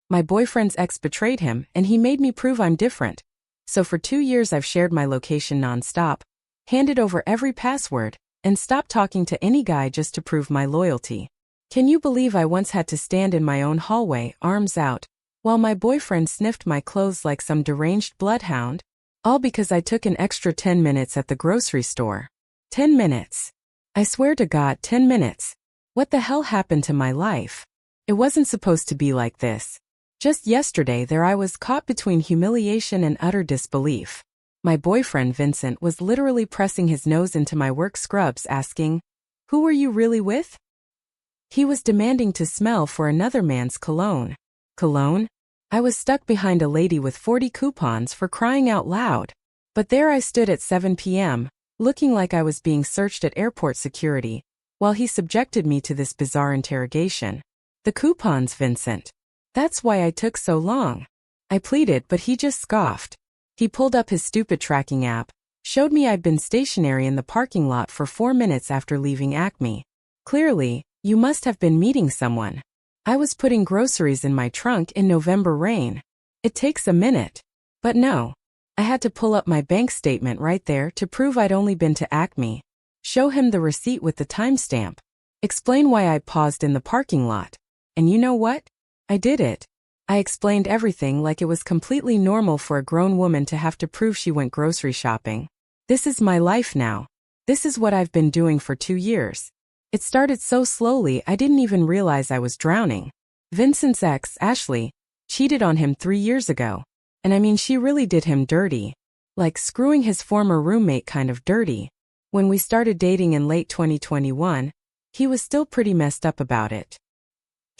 My boyfriend's ex betrayed him, and he made me prove I'm different. So for 2 years I've shared my location nonstop, handed over every password, and stopped talking to any guy just to prove my loyalty. Can you believe I once had to stand in my own hallway, arms out, while my boyfriend sniffed my clothes like some deranged bloodhound? All because I took an extra 10 minutes at the grocery store. 10 minutes. I swear to God, 10 minutes. What the hell happened to my life? It wasn't supposed to be like this. Just yesterday there I was caught between humiliation and utter disbelief. My boyfriend Vincent was literally pressing his nose into my work scrubs asking, "Who were you really with?" He was demanding to smell for another man's cologne. Cologne? I was stuck behind a lady with 40 coupons, for crying out loud. But there I stood at 7 p.m., looking like I was being searched at airport security, while he subjected me to this bizarre interrogation. The coupons, Vincent. That's why I took so long. I pleaded, but he just scoffed. He pulled up his stupid tracking app, showed me I'd been stationary in the parking lot for 4 minutes after leaving Acme. Clearly, you must have been meeting someone. I was putting groceries in my trunk in November rain. It takes a minute. But no. I had to pull up my bank statement right there to prove I'd only been to Acme. Show him the receipt with the timestamp. Explain why I paused in the parking lot. And you know what? I did it. I explained everything like it was completely normal for a grown woman to have to prove she went grocery shopping. This is my life now. This is what I've been doing for 2 years. It started so slowly I didn't even realize I was drowning. Vincent's ex, Ashley, cheated on him 3 years ago. And I mean, she really did him dirty. Like screwing his former roommate kind of dirty. When we started dating in late 2021, he was still pretty messed up about it.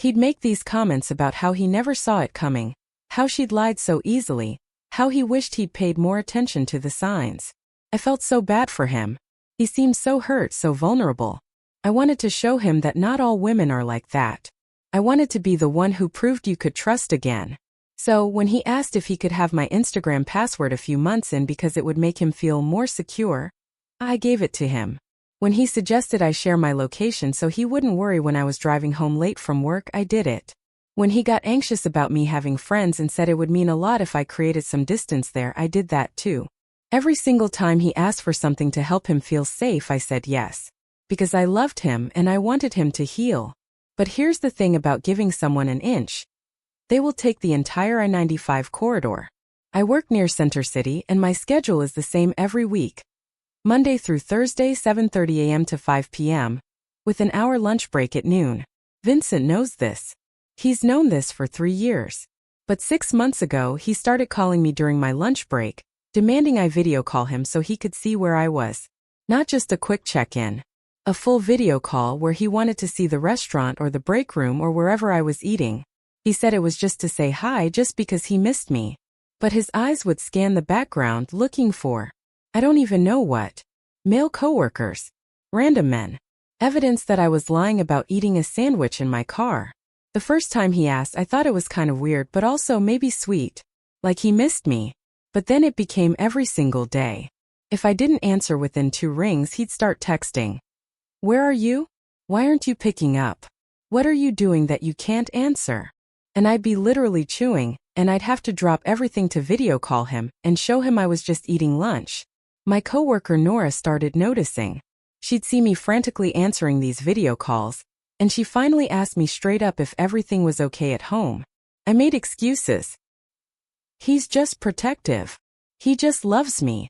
He'd make these comments about how he never saw it coming, how she'd lied so easily, how he wished he'd paid more attention to the signs. I felt so bad for him. He seemed so hurt, so vulnerable. I wanted to show him that not all women are like that. I wanted to be the one who proved you could trust again. So, when he asked if he could have my Instagram password a few months in because it would make him feel more secure, I gave it to him. When he suggested I share my location so he wouldn't worry when I was driving home late from work, I did it. When he got anxious about me having friends and said it would mean a lot if I created some distance there, I did that too. Every single time he asked for something to help him feel safe, I said yes. Because I loved him and I wanted him to heal. But here's the thing about giving someone an inch. They will take the entire I-95 corridor. I work near Center City and my schedule is the same every week. Monday through Thursday, 7:30 a.m. to 5 p.m., with an hour lunch break at noon. Vincent knows this. He's known this for 3 years. But 6 months ago, he started calling me during my lunch break, demanding I video call him so he could see where I was. Not just a quick check-in. A full video call where he wanted to see the restaurant or the break room or wherever I was eating. He said it was just to say hi just because he missed me. But his eyes would scan the background looking for, I don't even know what. Male coworkers. Random men. Evidence that I was lying about eating a sandwich in my car. The first time he asked, I thought it was kind of weird but also maybe sweet. Like he missed me. But then it became every single day. If I didn't answer within 2 rings, he'd start texting. Where are you? Why aren't you picking up? What are you doing that you can't answer? And I'd be literally chewing, and I'd have to drop everything to video call him and show him I was just eating lunch. My coworker Nora started noticing. She'd see me frantically answering these video calls, and she finally asked me straight up if everything was okay at home. I made excuses. He's just protective. He just loves me.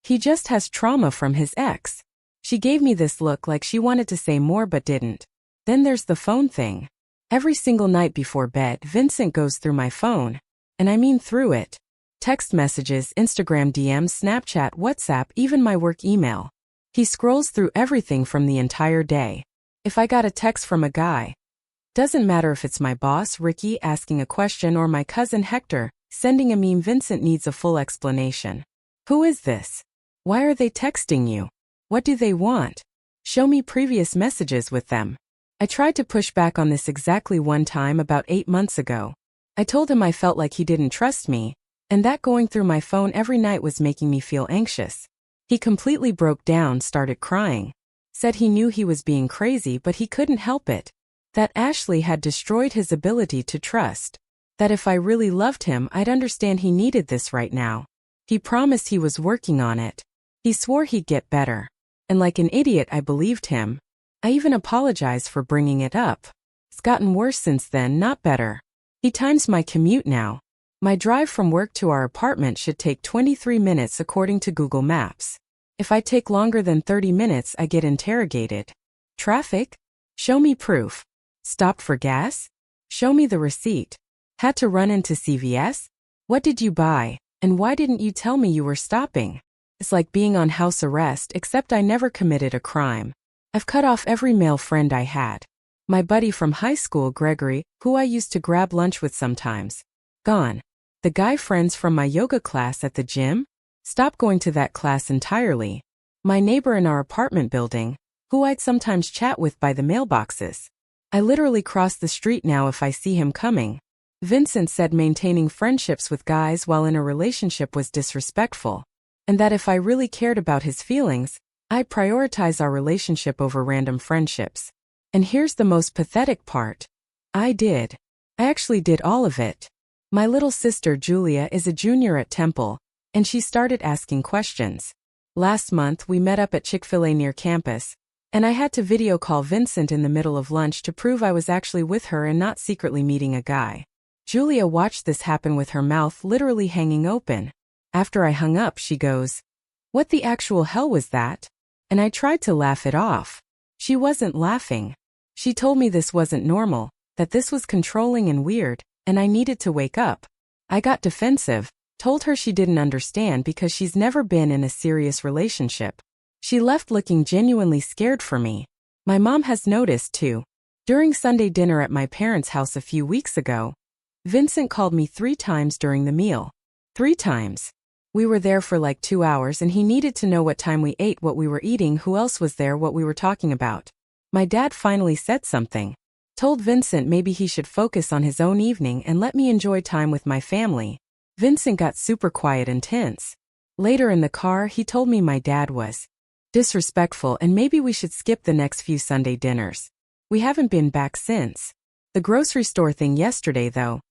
He just has trauma from his ex. She gave me this look like she wanted to say more but didn't. Then there's the phone thing. Every single night before bed, Vincent goes through my phone. And I mean through it. Text messages, Instagram DMs, Snapchat, WhatsApp, even my work email. He scrolls through everything from the entire day. If I got a text from a guy, doesn't matter if it's my boss, Ricky, asking a question or my cousin Hector, sending a meme, Vincent needs a full explanation. Who is this? Why are they texting you? What do they want? Show me previous messages with them. I tried to push back on this exactly one time about 8 months ago. I told him I felt like he didn't trust me, and that going through my phone every night was making me feel anxious. He completely broke down, started crying. Said he knew he was being crazy but he couldn't help it. That Ashley had destroyed his ability to trust. That if I really loved him, I'd understand he needed this right now. He promised he was working on it. He swore he'd get better. And like an idiot, I believed him. I even apologized for bringing it up. It's gotten worse since then, not better. He times my commute now. My drive from work to our apartment should take 23 minutes according to Google Maps. If I take longer than 30 minutes, I get interrogated. Traffic? Show me proof. Stopped for gas? Show me the receipt. Had to run into CVS? What did you buy? And why didn't you tell me you were stopping? It's like being on house arrest, except I never committed a crime. I've cut off every male friend I had. My buddy from high school, Gregory, who I used to grab lunch with sometimes. Gone. The guy friends from my yoga class at the gym? Stopped going to that class entirely. My neighbor in our apartment building, who I'd sometimes chat with by the mailboxes. I literally cross the street now if I see him coming. Vincent said maintaining friendships with guys while in a relationship was disrespectful, and that if I really cared about his feelings, I'd prioritize our relationship over random friendships. And here's the most pathetic part. I did. I actually did all of it. My little sister Julia is a junior at Temple, and she started asking questions. Last month we met up at Chick-fil-A near campus, and I had to video call Vincent in the middle of lunch to prove I was actually with her and not secretly meeting a guy. Julia watched this happen with her mouth literally hanging open. After I hung up, she goes, "What the actual hell was that?" And I tried to laugh it off. She wasn't laughing. She told me this wasn't normal, that this was controlling and weird, and I needed to wake up. I got defensive, told her she didn't understand because she's never been in a serious relationship. She left looking genuinely scared for me. My mom has noticed too. During Sunday dinner at my parents' house a few weeks ago, Vincent called me 3 times during the meal. 3 times. We were there for like 2 hours and he needed to know what time we ate, what we were eating, who else was there, what we were talking about. My dad finally said something. Told Vincent maybe he should focus on his own evening and let me enjoy time with my family. Vincent got super quiet and tense. Later in the car, he told me my dad was disrespectful and maybe we should skip the next few Sunday dinners. We haven't been back since. The grocery store thing yesterday, though.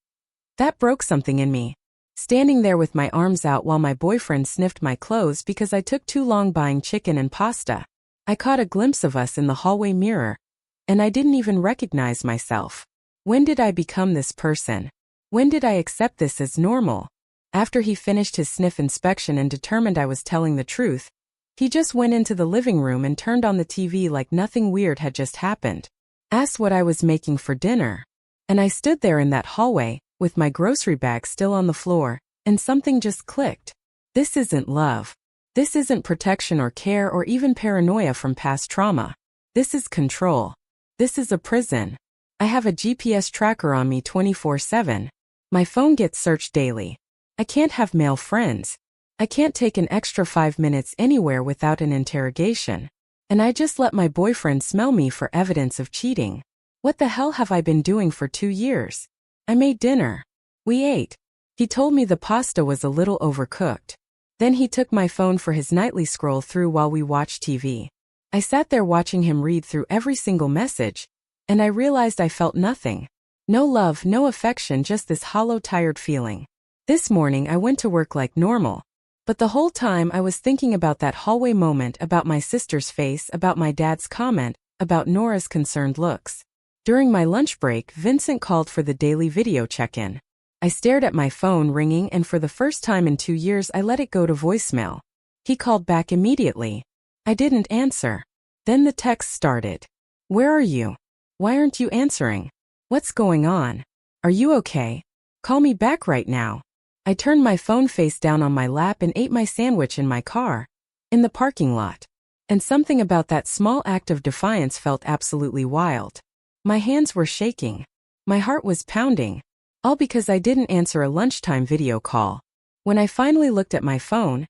That broke something in me. Standing there with my arms out while my boyfriend sniffed my clothes because I took too long buying chicken and pasta. I caught a glimpse of us in the hallway mirror, and I didn't even recognize myself. When did I become this person? When did I accept this as normal? After he finished his sniff inspection and determined I was telling the truth, he just went into the living room and turned on the TV like nothing weird had just happened. Asked what I was making for dinner. And I stood there in that hallway, with my grocery bag still on the floor, and something just clicked. This isn't love. This isn't protection or care or even paranoia from past trauma. This is control. This is a prison. I have a GPS tracker on me 24/7. My phone gets searched daily. I can't have male friends. I can't take an extra 5 minutes anywhere without an interrogation. And I just let my boyfriend smell me for evidence of cheating. What the hell have I been doing for 2 years? I made dinner. We ate. He told me the pasta was a little overcooked. Then he took my phone for his nightly scroll through while we watched TV. I sat there watching him read through every single message, and I realized I felt nothing. No love, no affection, just this hollow, tired feeling. This morning I went to work like normal. But the whole time I was thinking about that hallway moment, about my sister's face, about my dad's comment, about Nora's concerned looks. During my lunch break, Vincent called for the daily video check-in. I stared at my phone ringing and for the first time in 2 years I let it go to voicemail. He called back immediately. I didn't answer. Then the text started. "Where are you? Why aren't you answering? What's going on? Are you okay? Call me back right now." I turned my phone face down on my lap and ate my sandwich in my car, in the parking lot. And something about that small act of defiance felt absolutely wild. My hands were shaking. My heart was pounding. All because I didn't answer a lunchtime video call. When I finally looked at my phone,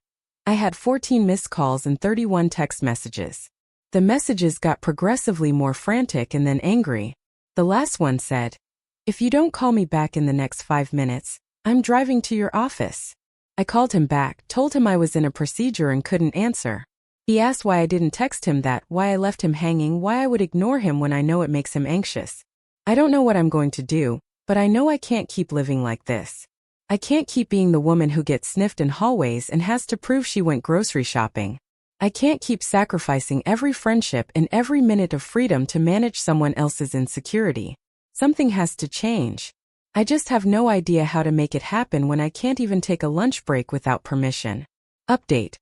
I had 14 missed calls and 31 text messages. The messages got progressively more frantic and then angry. The last one said, "If you don't call me back in the next 5 minutes, I'm driving to your office." I called him back, told him I was in a procedure and couldn't answer. He asked why I didn't text him that, why I left him hanging, why I would ignore him when I know it makes him anxious. I don't know what I'm going to do, But I know I can't keep living like this. I can't keep being the woman who gets sniffed in hallways and has to prove she went grocery shopping. I can't keep sacrificing every friendship and every minute of freedom to manage someone else's insecurity. Something has to change. I just have no idea how to make it happen when I can't even take a lunch break without permission. Update.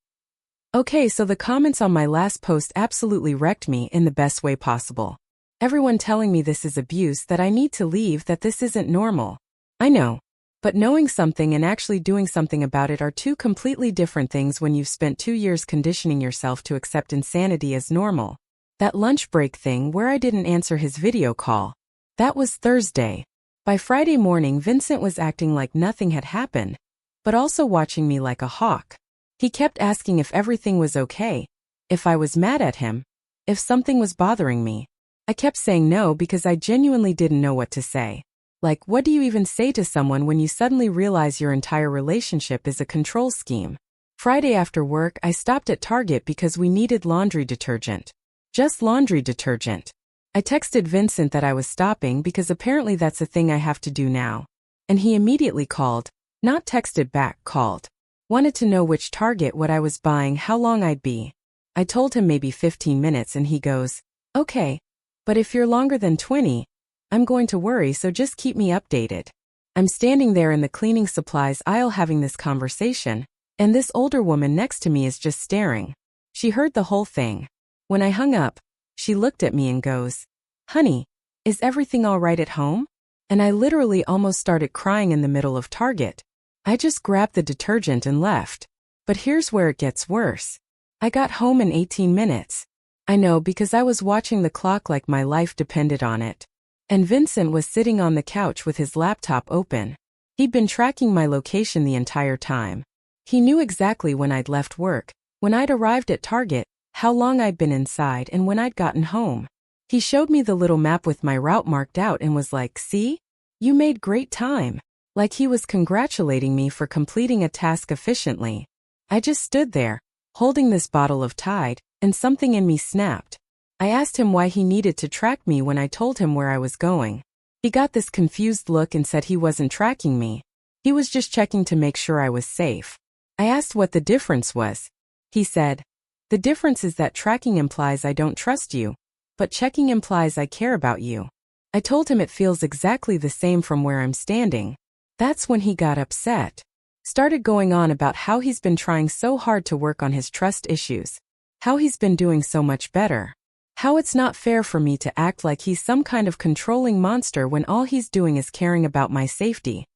Okay, so the comments on my last post absolutely wrecked me in the best way possible. Everyone telling me this is abuse, that I need to leave, that this isn't normal. I know. But knowing something and actually doing something about it are two completely different things when you've spent 2 years conditioning yourself to accept insanity as normal. That lunch break thing where I didn't answer his video call. That was Thursday. By Friday morning, Vincent was acting like nothing had happened, but also watching me like a hawk. He kept asking if everything was okay, if I was mad at him, if something was bothering me. I kept saying no because I genuinely didn't know what to say. Like, what do you even say to someone when you suddenly realize your entire relationship is a control scheme? Friday after work, I stopped at Target because we needed laundry detergent. Just laundry detergent. I texted Vincent that I was stopping because apparently that's a thing I have to do now. And he immediately called, not texted back, called. Wanted to know which Target, what I was buying, how long I'd be. I told him maybe 15 minutes and he goes, okay. But if you're longer than 20, I'm going to worry, so just keep me updated. I'm standing there in the cleaning supplies aisle having this conversation, and this older woman next to me is just staring. She heard the whole thing. When I hung up, she looked at me and goes, honey, is everything all right at home? And I literally almost started crying in the middle of Target. I just grabbed the detergent and left. But here's where it gets worse. I got home in 18 minutes. I know, because I was watching the clock like my life depended on it. And Vincent was sitting on the couch with his laptop open. He'd been tracking my location the entire time. He knew exactly when I'd left work, when I'd arrived at Target, how long I'd been inside, and when I'd gotten home. He showed me the little map with my route marked out and was like, see? You made great time. Like he was congratulating me for completing a task efficiently. I just stood there, holding this bottle of Tide, and something in me snapped. I asked him why he needed to track me when I told him where I was going. He got this confused look and said he wasn't tracking me. He was just checking to make sure I was safe. I asked what the difference was. He said, the difference is that tracking implies I don't trust you, but checking implies I care about you. I told him it feels exactly the same from where I'm standing. That's when he got upset. Started going on about how he's been trying so hard to work on his trust issues. How he's been doing so much better. How it's not fair for me to act like he's some kind of controlling monster when all he's doing is caring about my safety.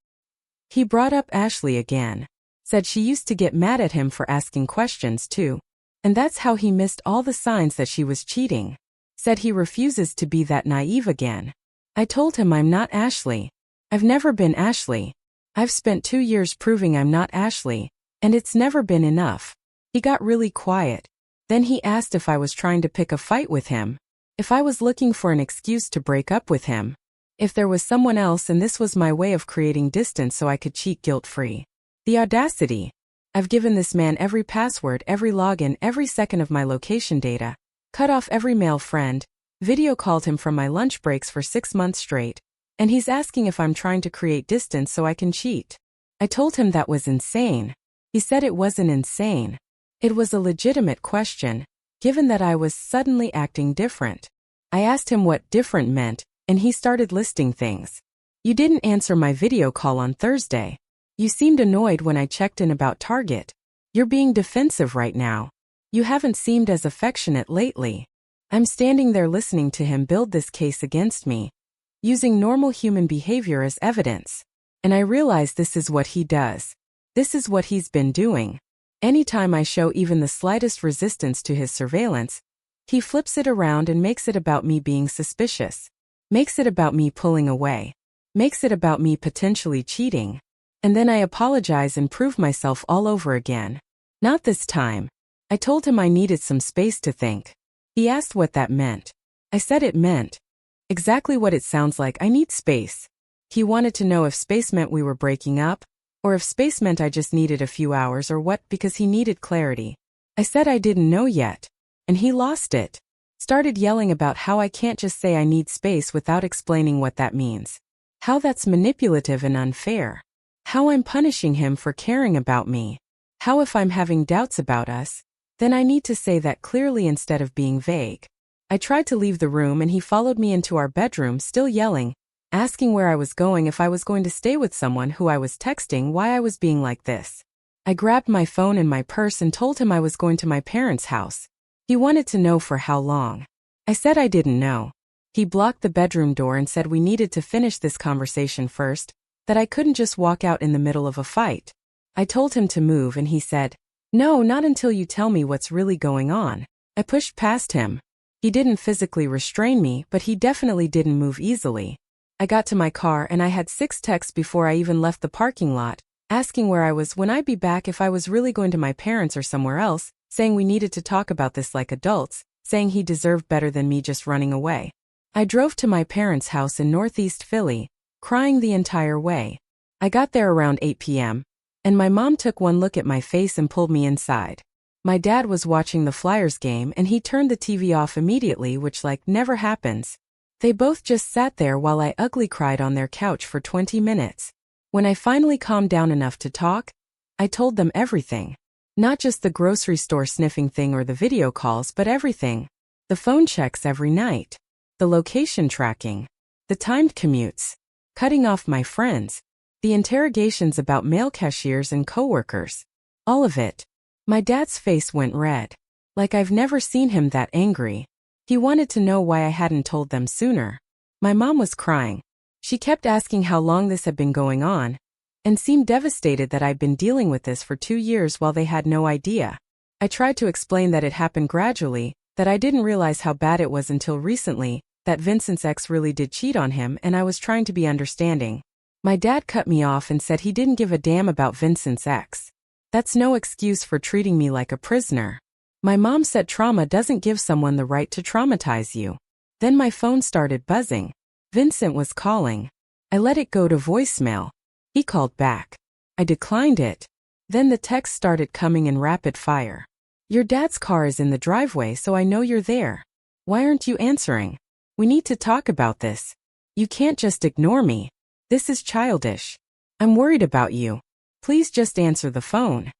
He brought up Ashley again. Said she used to get mad at him for asking questions too. And that's how he missed all the signs that she was cheating. Said he refuses to be that naive again. I told him I'm not Ashley. I've never been Ashley. I've spent 2 years proving I'm not Ashley, and it's never been enough. He got really quiet. Then he asked if I was trying to pick a fight with him, if I was looking for an excuse to break up with him, if there was someone else and this was my way of creating distance so I could cheat guilt-free. The audacity. I've given this man every password, every login, every second of my location data, cut off every male friend, video called him from my lunch breaks for 6 months straight, and he's asking if I'm trying to create distance so I can cheat. I told him that was insane. He said it wasn't insane. It was a legitimate question, given that I was suddenly acting different. I asked him what different meant, and he started listing things. You didn't answer my video call on Thursday. You seemed annoyed when I checked in about Target. You're being defensive right now. You haven't seemed as affectionate lately. I'm standing there listening to him build this case against me, using normal human behavior as evidence. And I realize this is what he does. This is what he's been doing. Anytime I show even the slightest resistance to his surveillance, he flips it around and makes it about me being suspicious. Makes it about me pulling away. Makes it about me potentially cheating. And then I apologize and prove myself all over again. Not this time. I told him I needed some space to think. He asked what that meant. I said it meant exactly what it sounds like. I need space. He wanted to know if space meant we were breaking up, or if space meant I just needed a few hours or what, because he needed clarity. I said I didn't know yet. And he lost it. Started yelling about how I can't just say I need space without explaining what that means. How that's manipulative and unfair. How I'm punishing him for caring about me. How if I'm having doubts about us, then I need to say that clearly instead of being vague. I tried to leave the room and he followed me into our bedroom, still yelling, asking where I was going, if I was going to stay with someone who I was texting, why I was being like this. I grabbed my phone and my purse and told him I was going to my parents' house. He wanted to know for how long. I said I didn't know. He blocked the bedroom door and said we needed to finish this conversation first, that I couldn't just walk out in the middle of a fight. I told him to move and he said, "No, not until you tell me what's really going on." I pushed past him. He didn't physically restrain me, but he definitely didn't move easily. I got to my car and I had 6 texts before I even left the parking lot, asking where I was, when I'd be back, if I was really going to my parents or somewhere else, saying we needed to talk about this like adults, saying he deserved better than me just running away. I drove to my parents' house in Northeast Philly, crying the entire way. I got there around 8 p.m., and my mom took one look at my face and pulled me inside. My dad was watching the Flyers game and he turned the TV off immediately, which never happens. They both just sat there while I ugly cried on their couch for 20 minutes. When I finally calmed down enough to talk, I told them everything. Not just the grocery store sniffing thing or the video calls, but everything. The phone checks every night. The location tracking. The timed commutes. Cutting off my friends. The interrogations about mail cashiers and coworkers. All of it. My dad's face went red. Like I've never seen him that angry. He wanted to know why I hadn't told them sooner. My mom was crying. She kept asking how long this had been going on, and seemed devastated that I'd been dealing with this for 2 years while they had no idea. I tried to explain that it happened gradually, that I didn't realize how bad it was until recently, that Vincent's ex really did cheat on him, and I was trying to be understanding. My dad cut me off and said he didn't give a damn about Vincent's ex. That's no excuse for treating me like a prisoner. My mom said trauma doesn't give someone the right to traumatize you. Then my phone started buzzing. Vincent was calling. I let it go to voicemail. He called back. I declined it. Then the text started coming in rapid fire. "Your dad's car is in the driveway, so I know you're there. Why aren't you answering? We need to talk about this. You can't just ignore me. This is childish. I'm worried about you. Please just answer the phone."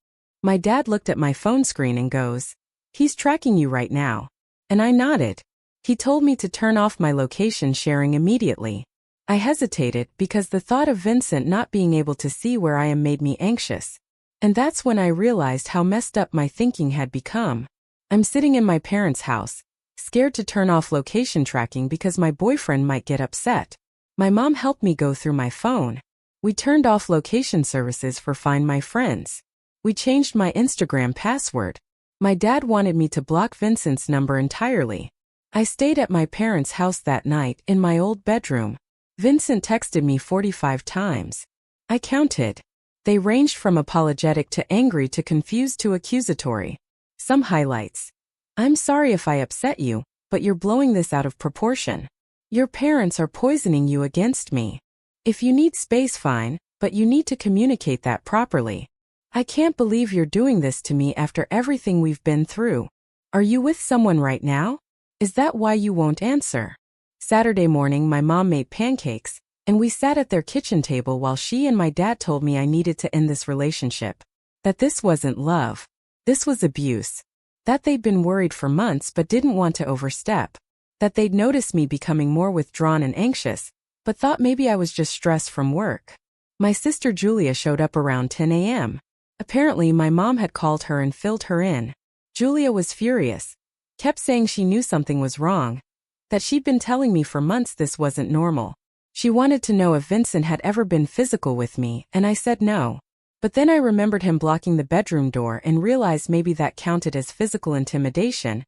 My dad looked at my phone screen and goes, "He's tracking you right now." And I nodded. He told me to turn off my location sharing immediately. I hesitated because the thought of Vincent not being able to see where I am made me anxious. And that's when I realized how messed up my thinking had become. I'm sitting in my parents' house, scared to turn off location tracking because my boyfriend might get upset. My mom helped me go through my phone. We turned off location services for Find My Friends. We changed my Instagram password. My dad wanted me to block Vincent's number entirely. I stayed at my parents' house that night in my old bedroom. Vincent texted me 45 times. I counted. They ranged from apologetic to angry to confused to accusatory. Some highlights. "I'm sorry if I upset you, but you're blowing this out of proportion. Your parents are poisoning you against me. If you need space, fine, but you need to communicate that properly. I can't believe you're doing this to me after everything we've been through. Are you with someone right now? Is that why you won't answer?" Saturday morning, my mom made pancakes, and we sat at their kitchen table while she and my dad told me I needed to end this relationship. That this wasn't love. This was abuse. That they'd been worried for months but didn't want to overstep. That they'd noticed me becoming more withdrawn and anxious, but thought maybe I was just stressed from work. My sister Julia showed up around 10 a.m. Apparently, my mom had called her and filled her in. Julia was furious. Kept saying she knew something was wrong. That she'd been telling me for months this wasn't normal. She wanted to know if Vincent had ever been physical with me, and I said no. But then I remembered him blocking the bedroom door and realized maybe that counted as physical intimidation,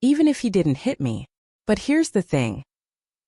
even if he didn't hit me. But here's the thing.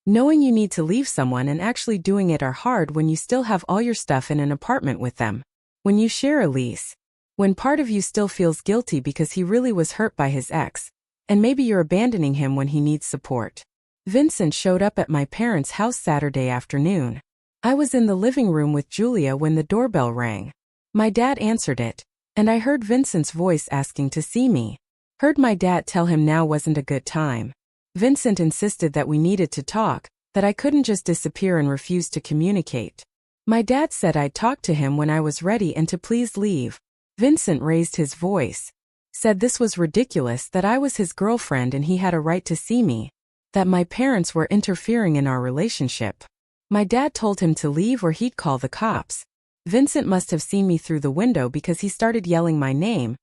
Knowing you need to leave someone and actually doing it are hard when you still have all your stuff in an apartment with them. When you share a lease. When part of you still feels guilty because he really was hurt by his ex, and maybe you're abandoning him when he needs support. Vincent showed up at my parents' house Saturday afternoon. I was in the living room with Julia when the doorbell rang. My dad answered it, and I heard Vincent's voice asking to see me. Heard my dad tell him now wasn't a good time. Vincent insisted that we needed to talk, that I couldn't just disappear and refuse to communicate. My dad said I'd talk to him when I was ready and to please leave. Vincent raised his voice, said this was ridiculous, that I was his girlfriend and he had a right to see me, that my parents were interfering in our relationship. My dad told him to leave or he'd call the cops. Vincent must have seen me through the window because he started yelling my name,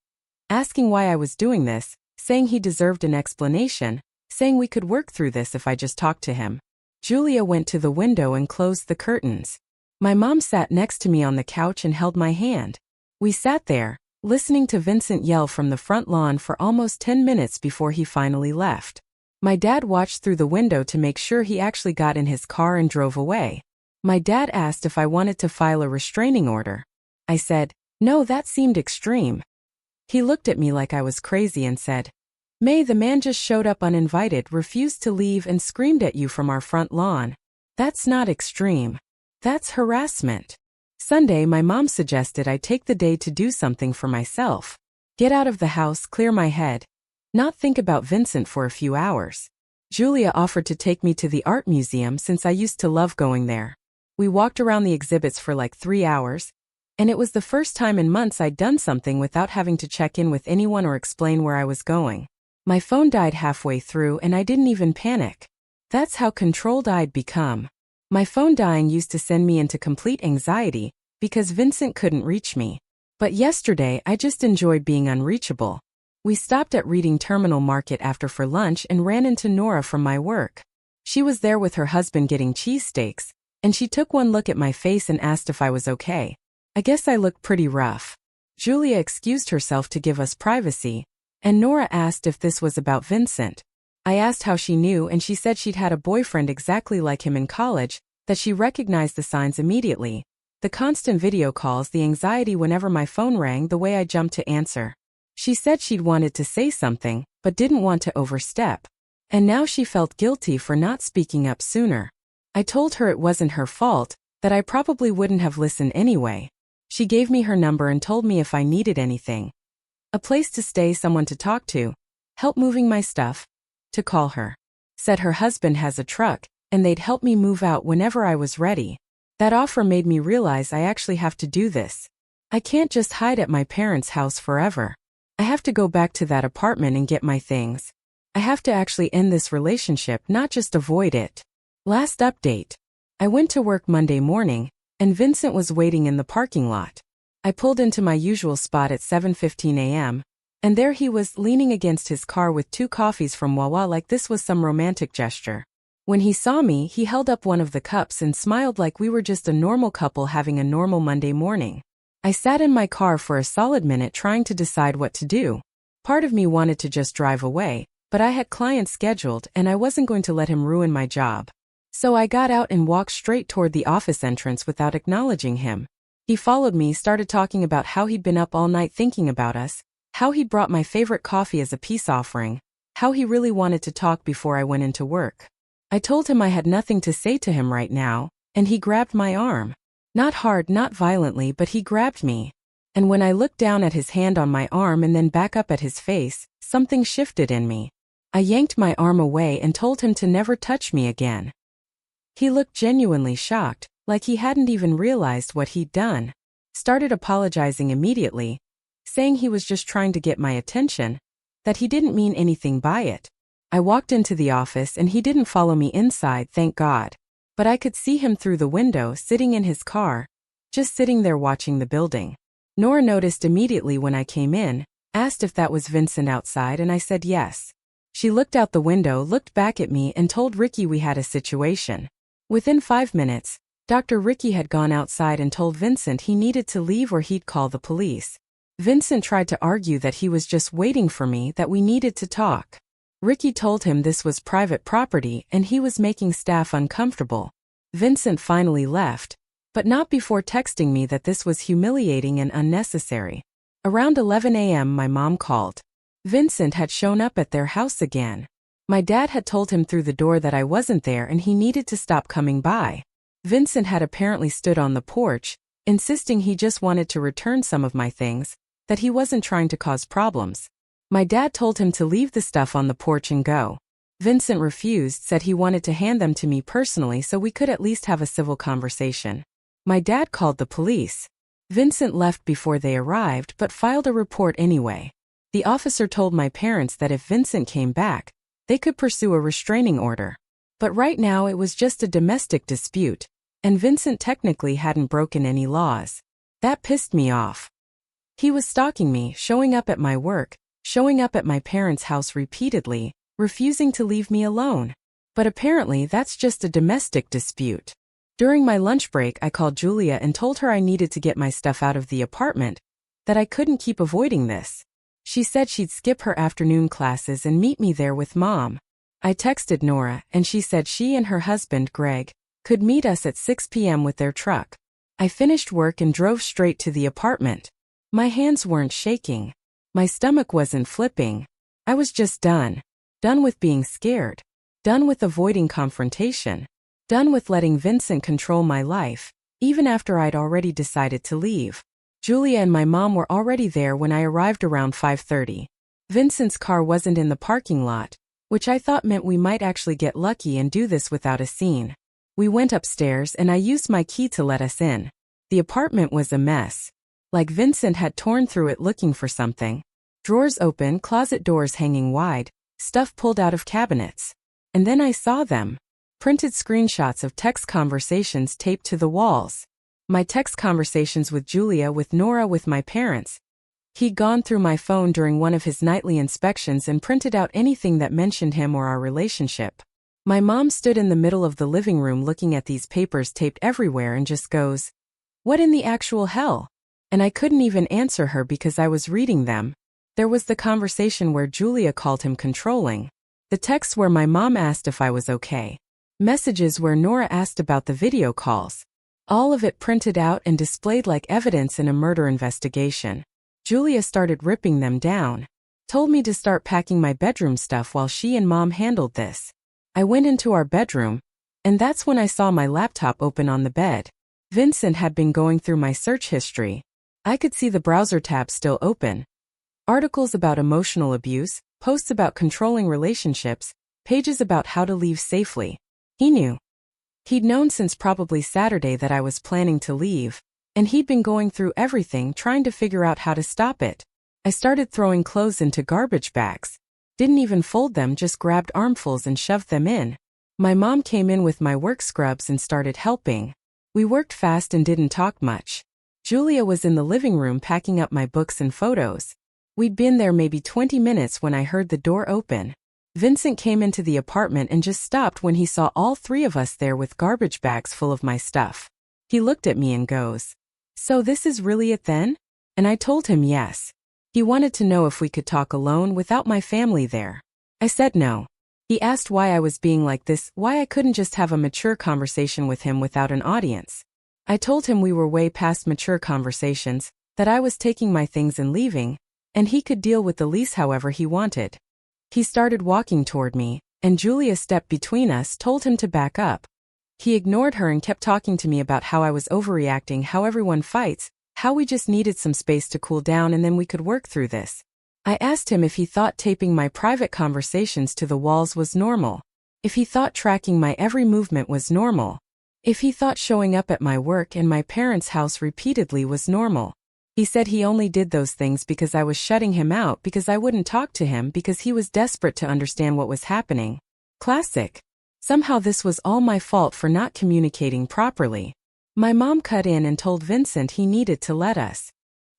asking why I was doing this, saying he deserved an explanation, saying we could work through this if I just talked to him. Julia went to the window and closed the curtains. My mom sat next to me on the couch and held my hand. We sat there, listening to Vincent yell from the front lawn for almost 10 minutes before he finally left. My dad watched through the window to make sure he actually got in his car and drove away. My dad asked if I wanted to file a restraining order. I said, no, that seemed extreme. He looked at me like I was crazy and said, May, the man just showed up uninvited, refused to leave and screamed at you from our front lawn. That's not extreme. That's harassment. Sunday, my mom suggested I take the day to do something for myself. Get out of the house, clear my head. Not think about Vincent for a few hours. Julia offered to take me to the art museum since I used to love going there. We walked around the exhibits for like 3 hours, and it was the first time in months I'd done something without having to check in with anyone or explain where I was going. My phone died halfway through and I didn't even panic. That's how controlled I'd become. My phone dying used to send me into complete anxiety because Vincent couldn't reach me. But yesterday I just enjoyed being unreachable. We stopped at Reading Terminal Market after for lunch and ran into Nora from my work. She was there with her husband getting cheesesteaks, and she took one look at my face and asked if I was okay. I guess I looked pretty rough. Julia excused herself to give us privacy, and Nora asked if this was about Vincent. I asked how she knew and she said she'd had a boyfriend exactly like him in college, that she recognized the signs immediately. The constant video calls, the anxiety whenever my phone rang, the way I jumped to answer. She said she'd wanted to say something, but didn't want to overstep. And now she felt guilty for not speaking up sooner. I told her it wasn't her fault, that I probably wouldn't have listened anyway. She gave me her number and told me if I needed anything, a place to stay, someone to talk to, help moving my stuff, to call her. Said her husband has a truck, and they'd help me move out whenever I was ready. That offer made me realize I actually have to do this. I can't just hide at my parents' house forever. I have to go back to that apartment and get my things. I have to actually end this relationship, not just avoid it. Last update. I went to work Monday morning, and Vincent was waiting in the parking lot. I pulled into my usual spot at 7:15 a.m., and there he was, leaning against his car with 2 coffees from Wawa like this was some romantic gesture. When he saw me, he held up one of the cups and smiled like we were just a normal couple having a normal Monday morning. I sat in my car for a solid minute trying to decide what to do. Part of me wanted to just drive away, but I had clients scheduled and I wasn't going to let him ruin my job. So I got out and walked straight toward the office entrance without acknowledging him. He followed me, started talking about how he'd been up all night thinking about us, how he'd brought my favorite coffee as a peace offering, how he really wanted to talk before I went into work. I told him I had nothing to say to him right now, and he grabbed my arm. Not hard, not violently, but he grabbed me. And when I looked down at his hand on my arm and then back up at his face, something shifted in me. I yanked my arm away and told him to never touch me again. He looked genuinely shocked, like he hadn't even realized what he'd done. Started apologizing immediately, saying he was just trying to get my attention, that he didn't mean anything by it. I walked into the office and he didn't follow me inside, thank God. But I could see him through the window, sitting in his car, just sitting there watching the building. Nora noticed immediately when I came in, asked if that was Vincent outside, and I said yes. She looked out the window, looked back at me, and told Ricky we had a situation. Within 5 minutes, Dr. Ricky had gone outside and told Vincent he needed to leave or he'd call the police. Vincent tried to argue that he was just waiting for me, that we needed to talk. Ricky told him this was private property and he was making staff uncomfortable. Vincent finally left, but not before texting me that this was humiliating and unnecessary. Around 11 a.m. my mom called. Vincent had shown up at their house again. My dad had told him through the door that I wasn't there and he needed to stop coming by. Vincent had apparently stood on the porch, insisting he just wanted to return some of my things, that he wasn't trying to cause problems. My dad told him to leave the stuff on the porch and go. Vincent refused, said he wanted to hand them to me personally so we could at least have a civil conversation. My dad called the police. Vincent left before they arrived but filed a report anyway. The officer told my parents that if Vincent came back, they could pursue a restraining order. But right now it was just a domestic dispute, and Vincent technically hadn't broken any laws. That pissed me off. He was stalking me, showing up at my work, showing up at my parents' house repeatedly, refusing to leave me alone. But apparently that's just a domestic dispute. During my lunch break, I called Julia and told her I needed to get my stuff out of the apartment, that I couldn't keep avoiding this. She said she'd skip her afternoon classes and meet me there with Mom. I texted Nora, and she said she and her husband, Greg, could meet us at 6 p.m. with their truck. I finished work and drove straight to the apartment. My hands weren't shaking. My stomach wasn't flipping. I was just done. Done with being scared. Done with avoiding confrontation. Done with letting Vincent control my life, even after I'd already decided to leave. Julia and my mom were already there when I arrived around 5:30. Vincent's car wasn't in the parking lot, which I thought meant we might actually get lucky and do this without a scene. We went upstairs and I used my key to let us in. The apartment was a mess. Like Vincent had torn through it looking for something. Drawers open, closet doors hanging wide, stuff pulled out of cabinets. And then I saw them. Printed screenshots of text conversations taped to the walls. My text conversations with Julia, with Nora, with my parents. He'd gone through my phone during one of his nightly inspections and printed out anything that mentioned him or our relationship. My mom stood in the middle of the living room looking at these papers taped everywhere and just goes, "What in the actual hell?" And I couldn't even answer her because I was reading them. There was the conversation where Julia called him controlling. The texts where my mom asked if I was okay. Messages where Nora asked about the video calls. All of it printed out and displayed like evidence in a murder investigation. Julia started ripping them down. Told me to start packing my bedroom stuff while she and Mom handled this. I went into our bedroom, and that's when I saw my laptop open on the bed. Vincent had been going through my search history. I could see the browser tab still open. Articles about emotional abuse, posts about controlling relationships, pages about how to leave safely. He knew. He'd known since probably Saturday that I was planning to leave, and he'd been going through everything trying to figure out how to stop it. I started throwing clothes into garbage bags. Didn't even fold them, just grabbed armfuls and shoved them in. My mom came in with my work scrubs and started helping. We worked fast and didn't talk much. Julia was in the living room packing up my books and photos. We'd been there maybe 20 minutes when I heard the door open. Vincent came into the apartment and just stopped when he saw all three of us there with garbage bags full of my stuff. He looked at me and goes, "So this is really it then?" And I told him yes. He wanted to know if we could talk alone without my family there. I said no. He asked why I was being like this, why I couldn't just have a mature conversation with him without an audience. I told him we were way past mature conversations, that I was taking my things and leaving, and he could deal with the lease however he wanted. He started walking toward me, and Julia stepped between us, told him to back up. He ignored her and kept talking to me about how I was overreacting, how everyone fights, how we just needed some space to cool down and then we could work through this. I asked him if he thought taping my private conversations to the walls was normal. If he thought tracking my every movement was normal. If he thought showing up at my work and my parents' house repeatedly was normal. He said he only did those things because I was shutting him out, because I wouldn't talk to him, because he was desperate to understand what was happening. Classic. Somehow this was all my fault for not communicating properly. My mom cut in and told Vincent he needed to let us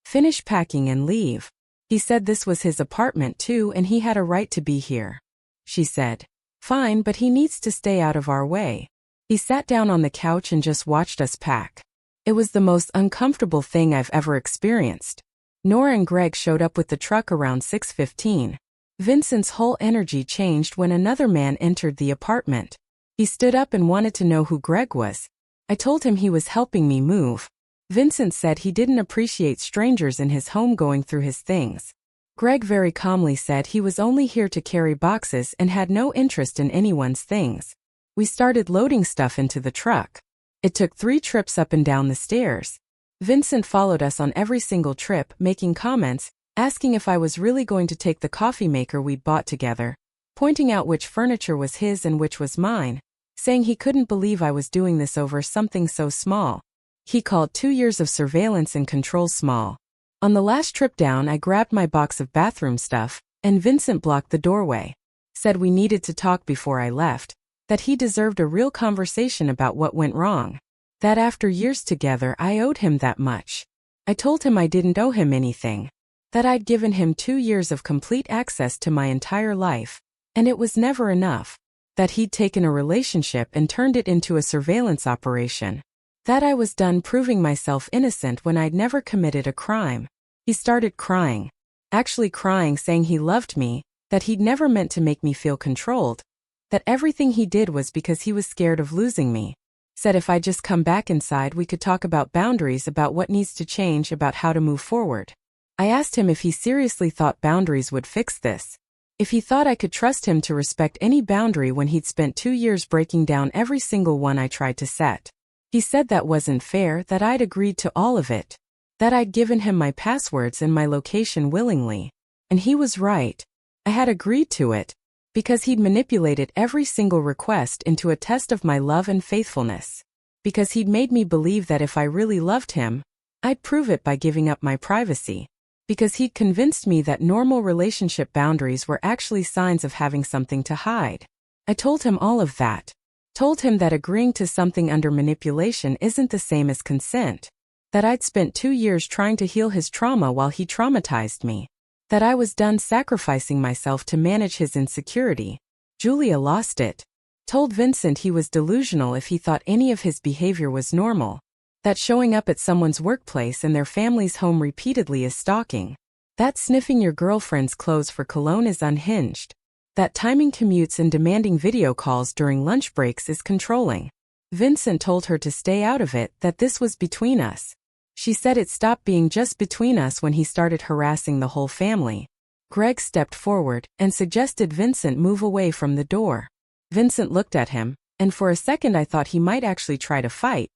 finish packing and leave. He said this was his apartment too and he had a right to be here. She said, "Fine, but he needs to stay out of our way." He sat down on the couch and just watched us pack. It was the most uncomfortable thing I've ever experienced. Nora and Greg showed up with the truck around 6:15. Vincent's whole energy changed when another man entered the apartment. He stood up and wanted to know who Greg was. I told him he was helping me move. Vincent said he didn't appreciate strangers in his home going through his things. Greg very calmly said he was only here to carry boxes and had no interest in anyone's things. We started loading stuff into the truck. It took 3 trips up and down the stairs. Vincent followed us on every single trip, making comments, asking if I was really going to take the coffee maker we'd bought together, pointing out which furniture was his and which was mine, saying he couldn't believe I was doing this over something so small. He called 2 years of surveillance and control small. On the last trip down, I grabbed my box of bathroom stuff, and Vincent blocked the doorway. Said we needed to talk before I left, that he deserved a real conversation about what went wrong. That after years together I owed him that much. I told him I didn't owe him anything. That I'd given him 2 years of complete access to my entire life, and it was never enough. That he'd taken a relationship and turned it into a surveillance operation. That I was done proving myself innocent when I'd never committed a crime. He started crying. Actually crying, saying he loved me, that he'd never meant to make me feel controlled. That everything he did was because he was scared of losing me. Said if I just come back inside we could talk about boundaries, about what needs to change, about how to move forward. I asked him if he seriously thought boundaries would fix this. If he thought I could trust him to respect any boundary when he'd spent 2 years breaking down every single one I tried to set. He said that wasn't fair, that I'd agreed to all of it. That I'd given him my passwords and my location willingly. And he was right. I had agreed to it. Because he'd manipulated every single request into a test of my love and faithfulness. Because he'd made me believe that if I really loved him, I'd prove it by giving up my privacy. Because he'd convinced me that normal relationship boundaries were actually signs of having something to hide. I told him all of that. Told him that agreeing to something under manipulation isn't the same as consent. That I'd spent 2 years trying to heal his trauma while he traumatized me. That I was done sacrificing myself to manage his insecurity. Julia lost it. Told Vincent he was delusional if he thought any of his behavior was normal. That showing up at someone's workplace and their family's home repeatedly is stalking. That sniffing your girlfriend's clothes for cologne is unhinged. That timing commutes and demanding video calls during lunch breaks is controlling. Vincent told her to stay out of it, that this was between us. She said it stopped being just between us when he started harassing the whole family. Greg stepped forward and suggested Vincent move away from the door. Vincent looked at him, and for a second I thought he might actually try to fight.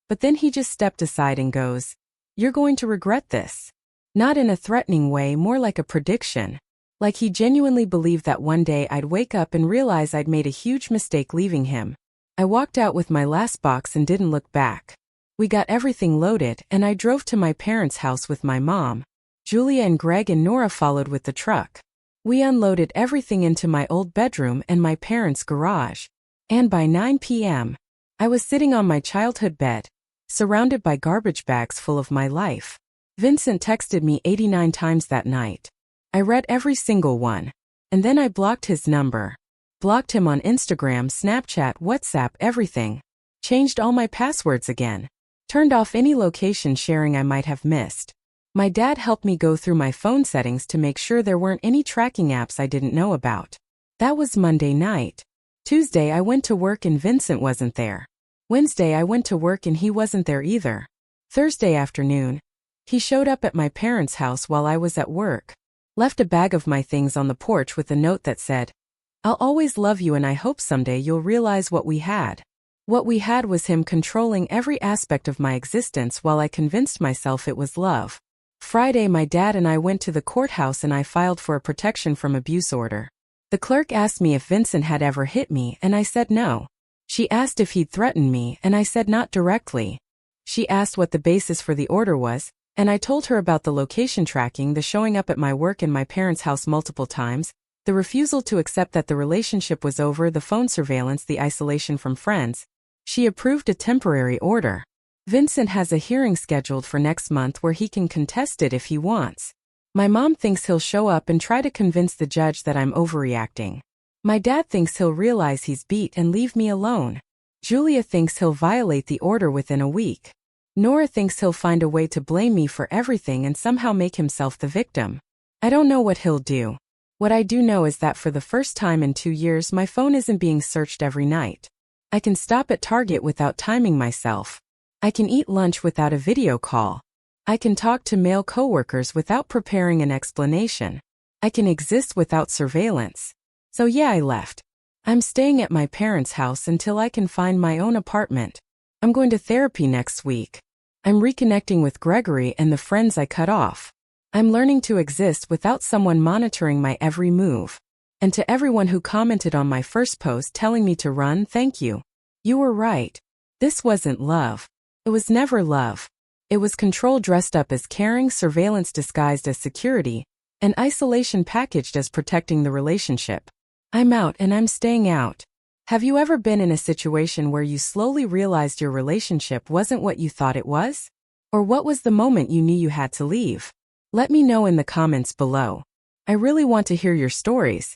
But then he just stepped aside and goes, "You're going to regret this." Not in a threatening way, more like a prediction. Like he genuinely believed that one day I'd wake up and realize I'd made a huge mistake leaving him. I walked out with my last box and didn't look back. We got everything loaded and I drove to my parents' house with my mom. Julia and Greg and Nora followed with the truck. We unloaded everything into my old bedroom and my parents' garage. And by 9 p.m., I was sitting on my childhood bed, surrounded by garbage bags full of my life. Vincent texted me 89 times that night. I read every single one. And then I blocked his number. Blocked him on Instagram, Snapchat, WhatsApp, everything. Changed all my passwords again. Turned off any location sharing I might have missed. My dad helped me go through my phone settings to make sure there weren't any tracking apps I didn't know about. That was Monday night. Tuesday I went to work and Vincent wasn't there. Wednesday I went to work and he wasn't there either. Thursday afternoon, he showed up at my parents' house while I was at work. Left a bag of my things on the porch with a note that said, "I'll always love you and I hope someday you'll realize what we had." What we had was him controlling every aspect of my existence while I convinced myself it was love. Friday my dad and I went to the courthouse and I filed for a protection from abuse order. The clerk asked me if Vincent had ever hit me and I said no. She asked if he'd threatened me and I said not directly. She asked what the basis for the order was, and I told her about the location tracking, the showing up at my work and my parents' house multiple times, the refusal to accept that the relationship was over, the phone surveillance, the isolation from friends. She approved a temporary order. Vincent has a hearing scheduled for next month where he can contest it if he wants. My mom thinks he'll show up and try to convince the judge that I'm overreacting. My dad thinks he'll realize he's beat and leave me alone. Julia thinks he'll violate the order within a week. Nora thinks he'll find a way to blame me for everything and somehow make himself the victim. I don't know what he'll do. What I do know is that for the first time in 2 years my phone isn't being searched every night. I can stop at Target without timing myself. I can eat lunch without a video call. I can talk to male coworkers without preparing an explanation. I can exist without surveillance. So yeah, I left. I'm staying at my parents' house until I can find my own apartment. I'm going to therapy next week. I'm reconnecting with Gregory and the friends I cut off. I'm learning to exist without someone monitoring my every move. And to everyone who commented on my first post telling me to run, thank you. You were right. This wasn't love. It was never love. It was control dressed up as caring, surveillance disguised as security, and isolation packaged as protecting the relationship. I'm out and I'm staying out. Have you ever been in a situation where you slowly realized your relationship wasn't what you thought it was? Or what was the moment you knew you had to leave? Let me know in the comments below. I really want to hear your stories.